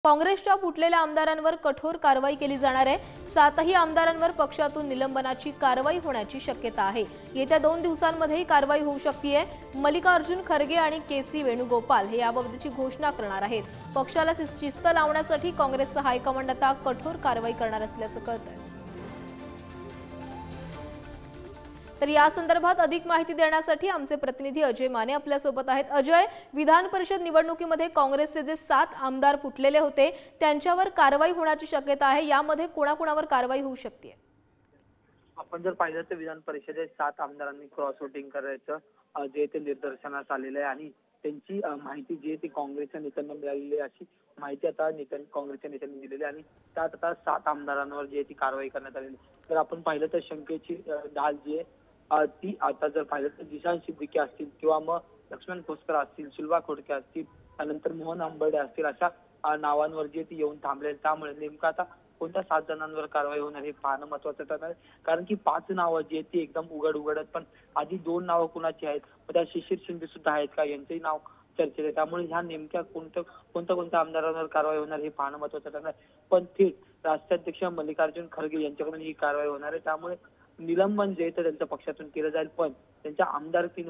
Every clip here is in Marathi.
काँग्रेसच्या फुटलेल्या आमदारांवर कठोर कारवाई केली जाणार आहे। 7ही आमदारांवर पक्षातून निलंबनाची कारवाई होण्याची शक्यता आहे। येत्या 2 दिवसांमध्ये ही कारवाई होऊ शकते आहे। मल्लिकार्जुन खरगे आणि के.सी. वेणुगोपाल हे याबाबतची घोषणा करणार आहेत। पक्षाला शिस्त लावण्यासाठी काँग्रेसचा हायकमांड आता कठोर कारवाई करणार असल्याचं कळतंय। तर या संदर्भात अधिक माहिती देण्यासाठी आमचे प्रतिनिधी अजय माने आपल्या सोबत आहेत। अजय, विधान परिषद निवडणुकीमध्ये काँग्रेसचे जे 7 आमदार फुटलेले होते त्यांच्यावर कारवाई होण्याची शक्यता आहे। यामध्ये कोणाकोणावर कारवाई होऊ शकते? आपण जर पाहिलं तर विधान परिषदेत 7 आमदारांनी क्रॉस वोटिंग करायचं जे ते निर्दर्शनास आलेलं आहे आणि त्यांची माहिती जी ती काँग्रेसच्या नेत्यांना मिळालेली आहे अशी माहिती आता काँग्रेसच्या नेत्यांनी दिलेली आणि त्यात आता 7 आमदारांवर जी ती कारवाई करण्यात आलेली। तर आपण पाहिलं तर शंकेची डाल जी आहे ती आता जर पाहिलं तर जिशान सिद्दीकी असतील किंवा मग लक्ष्मण खोसकर असतील, सुलभा खोडके असतील, त्यानंतर मोहन आंबर्डे असतील अशा नावांवर जे ती येऊन थांबले। त्यामुळे नेमकं आता कोणत्या 7 जणांवर कारवाई होणार हे पाहणं महत्त्वाचं ठरणार आहे। कारण की 5 नावं जी आहेत ती एकदम उघड आहेत, पण आधी 2 नावं कुणाची आहेत, त्या शिशिर शिंदे सुद्धा आहेत का यांचंही नाव चर्चेत आहे। त्यामुळे ह्या नेमक्या कोणत्या आमदारांवर कारवाई होणार हे पाहणं महत्त्वाचं ठरणार आहे। पण थेट राष्ट्राध्यक्ष मल्लिकार्जुन खरगे यांच्याकडून ही कारवाई होणार आहे। त्यामुळे निलंबन जे तर त्यांच्या पक्षातून केलं जाईल, पण त्यांच्या आमदारकी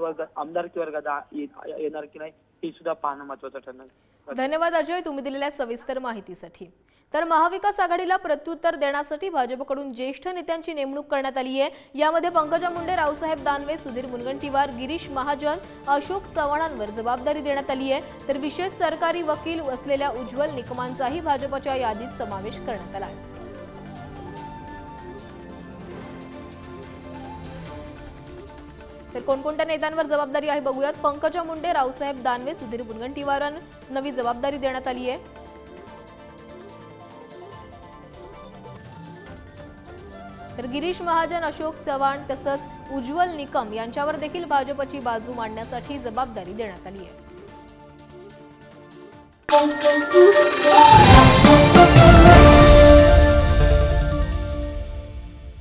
वर्गात येणार की नाही हे सुद्धा पाहणं महत्त्वाचं ठरणार। धन्यवाद अजय, तुम्ही दिलेल्या सविस्तर माहितीसाठी। तर महाविकास आघाडीला प्रत्युत्तर देण्यासाठी भाजपकडून ज्येष्ठ नेत्यांची नेमणूक करण्यात आली आहे। यामध्ये पंकजा मुंडे, रावसाहेब दानवे, सुधीर मुनगंटीवार, गिरीश महाजन, अशोक चव्हाणांवर जबाबदारी देण्यात आली आहे। तर विशेष सरकारी वकील असलेल्या उज्ज्वल निकमांचाही भाजपच्या यादीत समावेश करण्यात आला आहे। तर कोणकोणत्या नेत्यांवर जबाबदारी आहे बघूयात। पंकजा मुंडे, रावसाहेब दानवे, सुधीर मुनगंटीवारांना नवी जबाबदारी देण्यात आली आहे। तर गिरीश महाजन, अशोक चव्हाण तसंच उज्ज्वल निकम यांच्यावर देखील भाजपची बाजू मांडण्यासाठी जबाबदारी देण्यात आली आहे।